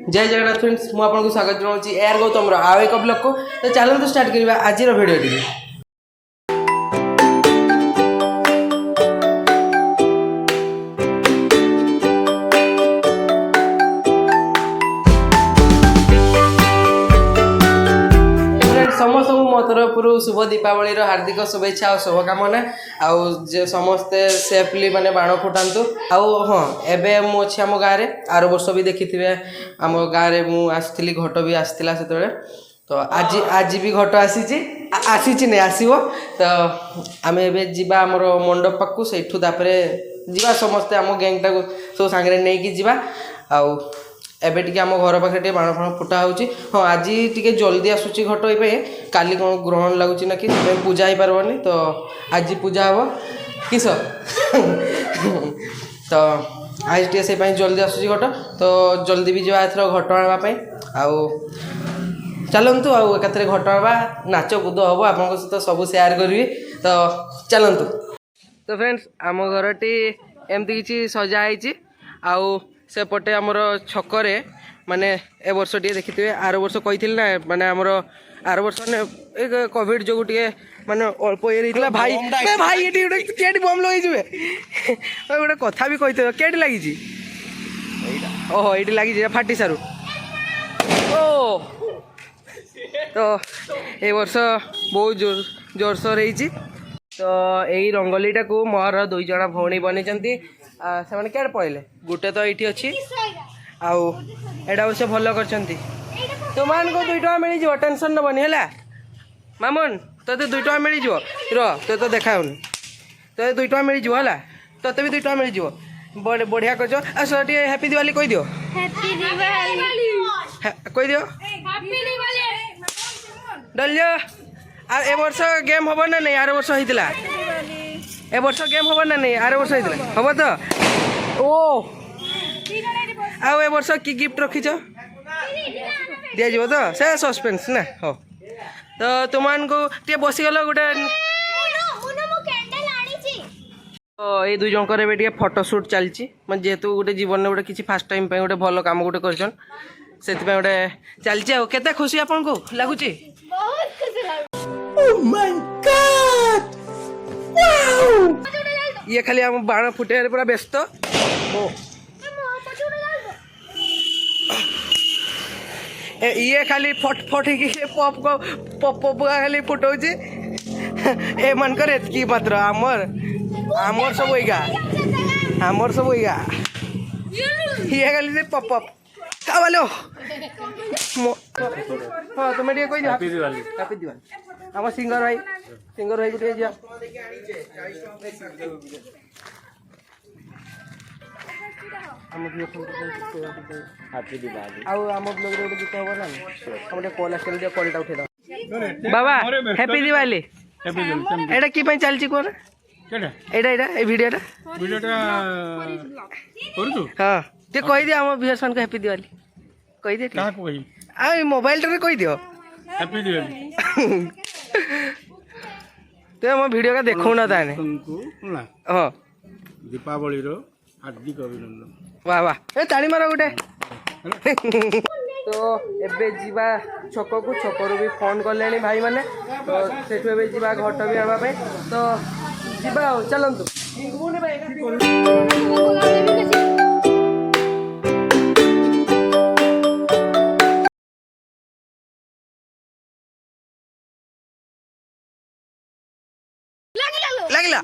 जय जगन्नाथ फ्रेंड्स मु आपको स्वागत जनाऊँ एयर गौतम आउ एक ब्लॉग को तो चलते स्टार्ट करवा आज वीडियो टी समस्त मो तरफ शुभ दीपावली हार्दिक शुभेच्छा और शुभकामना आउ समस्ते सेफली माने बाण फुटातु आउ हाँ एवं मुझे आम गाँव में आर वर्ष भी देखी थे आम गाँव में मुझे घट भी आसाला से तो आज भी घट आसी नहीं आसो तो आम एवं जा मंडप पाक से जा समस्ते आम गैंग टाक सब सांगे नहीं जा आउ एबे टिके आम घर पाखे टे बाण फाण फुटा होची हाँ आज टिके जल्दी आसूची घट ये काली कौन ग्रहण लगुच ना कि पूजा हो पार्बनी तो आज पूजा हम किस तो आज टे से जल्दी आसूची घट तो जल्दी भी जा एथर घट आनापी आउ चलतु आउ एक घट आना नाच कूद हम आप सहित सब सेयार करी तो चलतु तो फ्रेंड्स आम घर टी एमती किसी सजाई आउ सेपटे आमर छकरे माने ए वर्ष टे देखिए आर वर्ष कही ना माने आमर आर वर्ष माने कोविड जो टे माने अल्प ये भाई भाई ये बम लगे गोटे कथा भी कही के लगी ओहो ये लगी फाटी सारू ओ तो ए वर्ष बहुत जोरसोर हो तो यही रंगोलीटा को मोर दुई जन भौणी बनी से क्या पड़े गोटे तो ये अच्छी आउ एटा अवश्य भल कर तुम को 2 टका मिल जाव टेंशन नबनी है मामन ते 2 टका मिल जाव ते तो देखा ते 2 टका मिल जाव ते भी 2 टका मिल जाव बढ़िया कर हैप्पी दिवाली कही दियो कही दियो डल ए वर्ष गेम हम ना नहीं आर वर्ष होता ए वर्ष गेम हम ना नहीं आर वर्ष होता हम तो ओ आउ ए वर्ष की गिफ्ट रखीच दिज्व तो से सस्पेंस ना हो तो तुम टे बसीगल गोटे ये दुई जनकर ए फोटोशूट चलती मैं जेहेतु गोटे जीवन में गोटे किसी फास्ट टाइम गोटे भल कम गोटे कर गोटे चलती केते खुशी आपन को लगुच ये खाली आम बाण फुटे पूरा व्यस्त ये खाली फट फट पप पप खाली फुटाऊे ए मनकर एतकी मात्र आमर आमर सब इगा आमर सब इगा ये खाली पप पप बोलो हाँ तुम टे कह हैप्पी दिवाली आम सिंगर भाई गोटे जा गीत हम ना हम कल आस कलटा उठे बाबा हैप्पी दिवाली एटा कि चलती कौन एटा भिडियोटा हाँ टे कही दियो आम व्यूअर्स को हैप्पी दिवाली कही दे आ मोबाइल टे कही दियो हैप्पी दिवाली तो आम भिडियो का देखो ना ताने हाँ दीपावली रो हार्दिक अभिनंदन वाह वाह ए ताली मार गोटे तो एबे जीवा छक को छकरू भी फोन कले भाई मैंने तो सेठू एबे जीवा घट भी आना तो जीवा चलतु लगला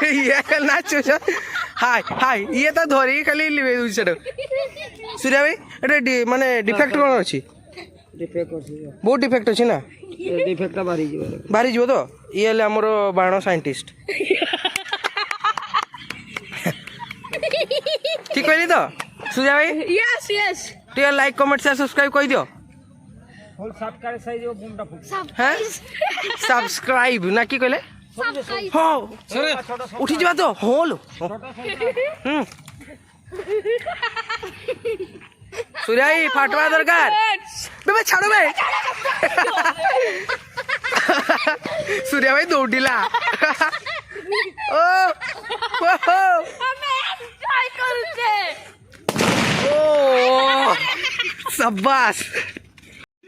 ये नाच हाय हाय ये तो धरी खाली लिवे दूसरा सूर्या भाई एटा माने डिफेक्ट कौन अच्छी बहुत डिफेक्ट अच्छी ना डिफेक्ट बाहरी जीव तो ये आमर बाण साइंटिस्ट ठीक कहली तो सूर्या भाई यस यस टे लाइक कमेंट शेयर सब्सक्राइब कह दियो सब्सक्राइब ना कि कहले हाँ उठी जा तो हाँ लो सूर्या फाटवा दरकार बे छाड़ो बे सूर्या भाई दौड़िला ओ शाबाश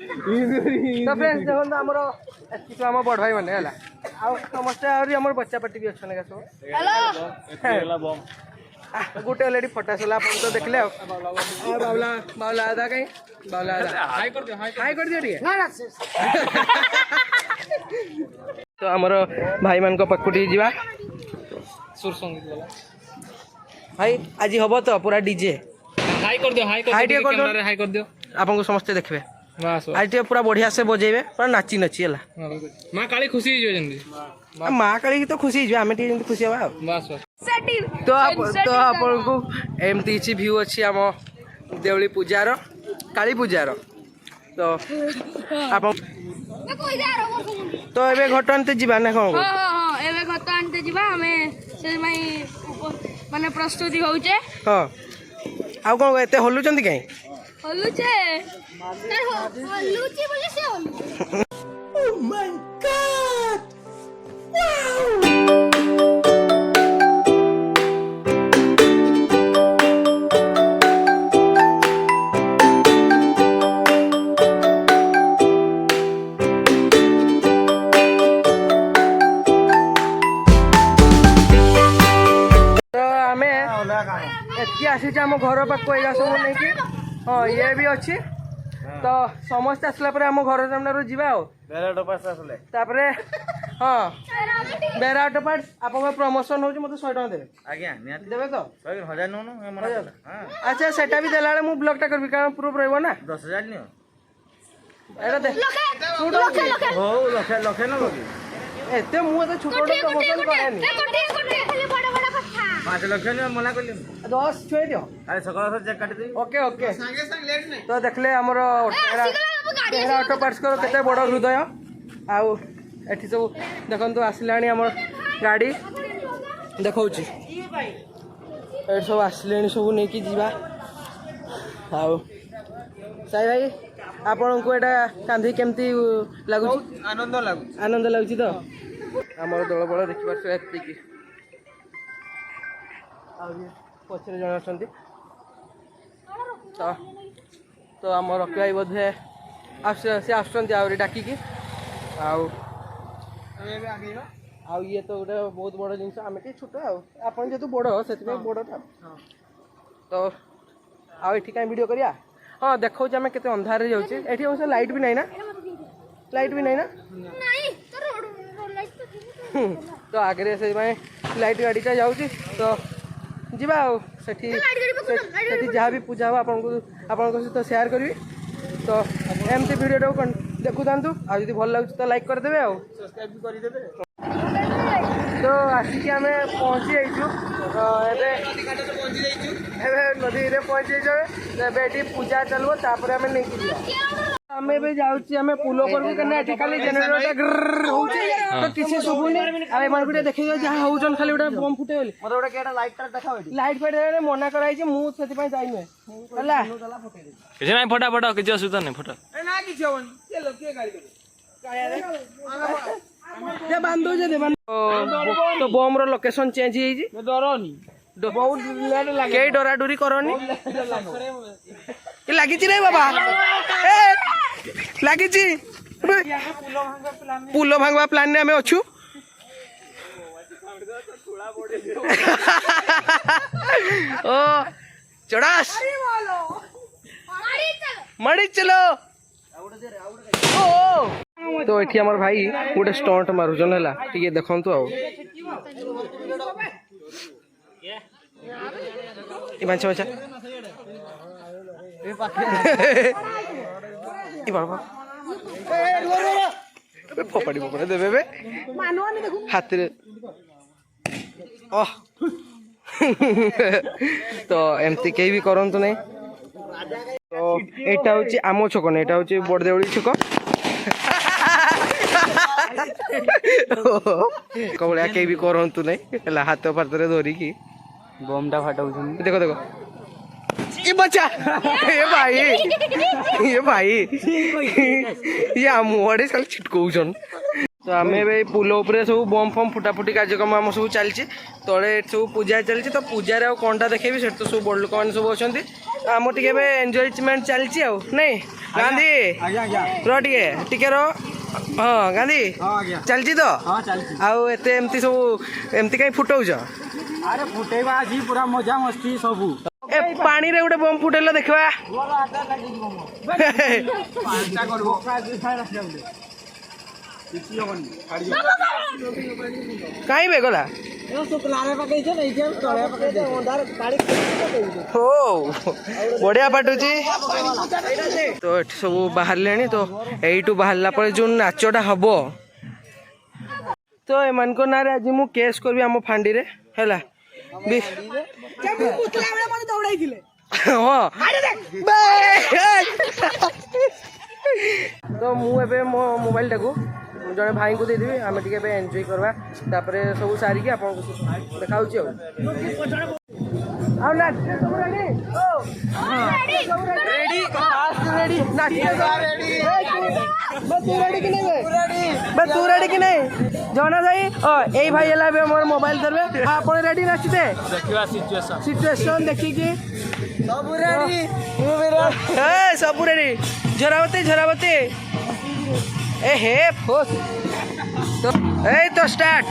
तो फ्रेंड्स देखो आमर एति आम बड़ भाई मैंने है समस्ते आम बच्चा पार्टी भी अच्छा सब गोटे अलरेडी फटा सला आप तो देखले बावला बावला आधा कहीं बावला आधा हाई कर दियो ठीक तो आमर भाई मान को पक्कु टी जीवा सुर संगीत वाला भाई आज हम तो पूरा डीजे हाई कर दियो हाई कर दियो आपन को समस्ते देखबे बस आज टे पूरा बढ़िया से बजेबे पूरा नाची नाची है मां काली खुशी हो जंदी माँ काली की तो खुशी आम टे खुशी हवा बस बस तो आपन को एमती किछि व्यू अछि आम देवली पूजार काली पूजार तो आप तो एबे घट आनते जीवा ना कौन हाँ एबे घट आनते जीवा हमें से माने प्रस्तुति होउचे हाँ आउ कौन एते हलुचंती काई हलुचे हलुची बोले से हलु ओह माय गॉड एति आसी आम घर पाक सब नहीं कि हाँ ये भी अच्छी तो समस्त आसला आम घर सामने जीवा तापरे हाँ बेरा ऑटो पार्ट आप प्रमोशन हो मत 100 टका देवे आज्ञा देवे तो 1000 नो अच्छा सेटा भी देला मु ब्लॉग टा करबी कारण प्रूफ रहबो ना 10000 नियो एटा दे हो लखे लखे न लगे एते मु तो छोटो प्रमोशन करेनी 5 लक्ष नियो मना करली 10 छुए दियो अरे सकाळ से चेक काटी दे ओके ओके संगे संग लेट नहीं तो देखले हमर तेरा ऑटो पार्ट्स करो केते बड़ हृदय आउ एठी सब देखंतु आसलाणी हमर गाड़ी देखौची एठ सब आसलेणी सब नै कि जीवा आउ साई भाई आपन को एटा कांधी केमती लागु आनंद लागु तो हमर दळ बळ देखि पाछ एति कि पचरे जन आसती तो आम रखी भाई बोधे सी आसुँच आहरी डाकिकी आउ ये तो गोटे बहुत बड़ जिन आम टे छोट आप जेहतु बड़ से बड़ा तो आउ कहीं वीडियो करिया हाँ देखा आम के अंधार जाऊँचे ये अवश्य लाइट भी नहीं ना तो आगे से लाइट गाड़ीटा जाऊँगी तो जीवा सेठी जहाँ भी पूजा हो आपन सहित शेयर करी तो एमती वीडियो देखु था आदि भल लगे तो लाइक करदे आ सब्सक्राइब भी करदे तो आसिक आम पहुँची जाइछु नदी रे पहुँची जाइए पूजा चलो तापर आम नहीं आम जाऊँ पुल पर खाली जेनेटर होचे तो किसी शुभुनी आए मन गुटे देखै जहाँ होउछन खाली गोटे बम फुटे बोली मते गोटे केटा लाइट टा देखाओ लाइट फाइट मना कराई जे मु सेति पय जाई नै हला किछ नै फटा फटा किछ असुविधा नै फटा ए ना किछ होन के लोग के गाड़ी करे काया रे जे बांधो जे दे तो बम रो लोकेशन चेंज होई जी डरनी बहुत लेट लागे के डरा डुरी करनी के लागी छी रे बाबा ए लागी छी पुलो भांगवा प्लान ने हमें अच्छू ओ चढ़ास मड़ी चलो ओ तो ये हमार भाई गोटे स्टंट मारुचन है टे देखु आ बाछा बाछा फोपाड़ी फोपाड़ी देवे हाथ तो एमती कहीं भी करंतु नहीं तो एटा होची आमो छक नहीं एटा होची बड़देवली छक कबलिया कहीं भी करंतु नहीं हाथ फातरे धरिकी बमटा फाटाऊ देखो देखो ये बच्चा ये भाई ये आम वाड़े साल छिटकौन तो आम पुल उपर सब बम फम फुटाफुटी कार्यक्रम आम सब चलती तले सब पूजा चलती तो पूजा कौनटा देखेबी से तो सब बड़ लोक मैंने सब अच्छा आम टे एंजयमेंट चलती आउ नहीं गांधी टे रो हाँ गांधी चलती तो आउ एते एमती सब एमती कहीं फुटाऊच अरे फुटेबा आज पूरा मजा मस्ती सबू ए पानी रे गोटे बम फुटेल देखा कहीं बे गला बढ़िया पाटुची तो ये सब बाहर तो यू बाहर जो नाचटा हम तो एमान ना आज मु केस करी आम फांडी रे है तो मुझे मो मोबाइल टाकू जड़े भाई को देदेवी आम टे एंजॉय करवा तापर सब सारिकी आप देखा तू रेडी कि नहीं जना भाई यही भाई है मोर मोबाइल धरवे आप रेडी नाचते सिचुएशन देखिकी सब रेडी झरावती ए हे फोस तो स्टार्ट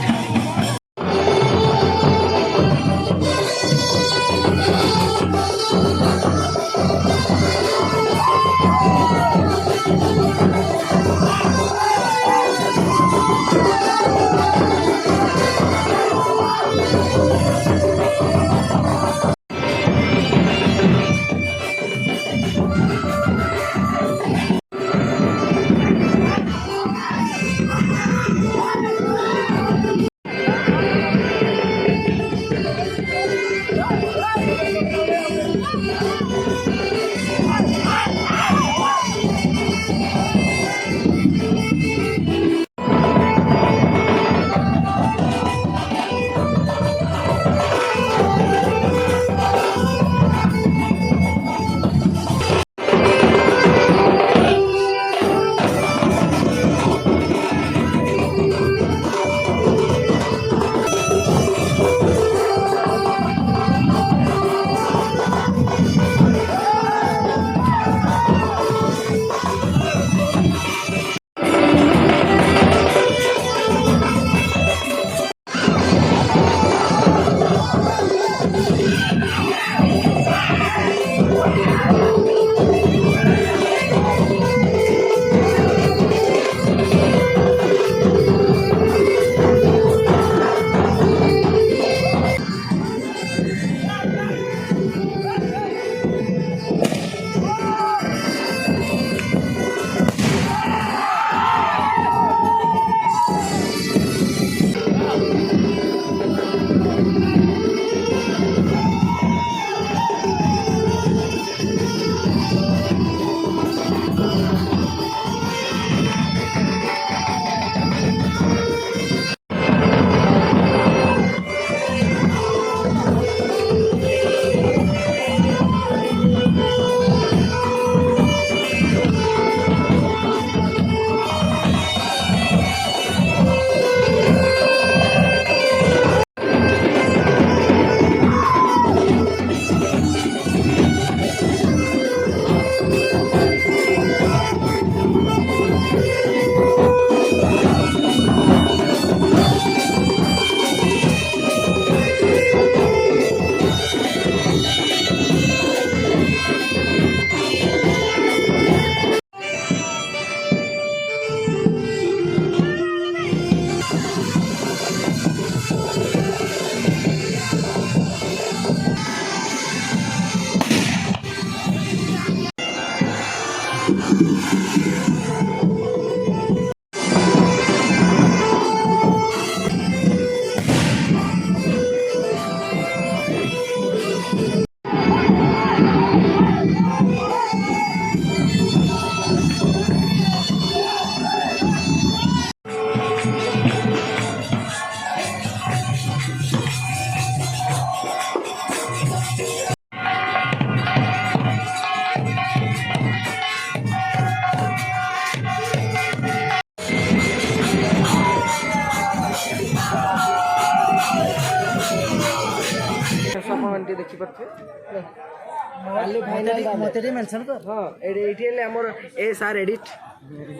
ମୋତେ ଟିକେ ମେନସନ୍ କର। ହଁ ଏଇଠି ହେଲେ ଆମର ଏ ସାର୍ ଏଡ଼ିଟ୍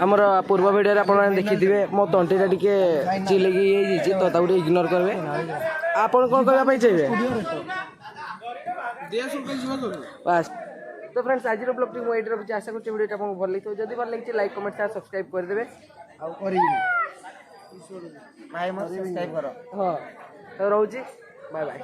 ଆମର ପୂର୍ବ ଭିଡ଼ିଓରେ ଆପଣମାନେ ଦେଖିଥିବେ ମୋ ତଣ୍ଟିଟା ଟିକେ ଚିଲେଇକି ହେଇଯାଇଛି ତ ତାକୁ ଟିକେ ଇଗ୍ନୋର କରିବେ। ଆପଣ କ'ଣ କରିବା ପାଇଁ ଚାହିଁବେ? ବାସ୍ ତ ଫ୍ରେଣ୍ଡସ୍ ଆଜିର ବ୍ଲଗ୍ଟି ମୁଁ ଏଇଠି ରଖୁଛି। ଆଶା କରୁଛି ଭିଡ଼ିଓଟା ଆପଣଙ୍କୁ ଭଲ ଲାଗିଥିବ। ଯଦି ଭଲ ଲାଗିଛି ଲାଇକ୍ କମେଣ୍ଟ ସେୟାର ସବସ୍କ୍ରାଇବ୍ କରିଦେବେ। ଆଉ କରିବି ଭାଇ ମୋତେ ସବସ୍କ୍ରାଇବ୍ କର। ହଁ ତ ରହୁଛି ବାଏ ବାଏ।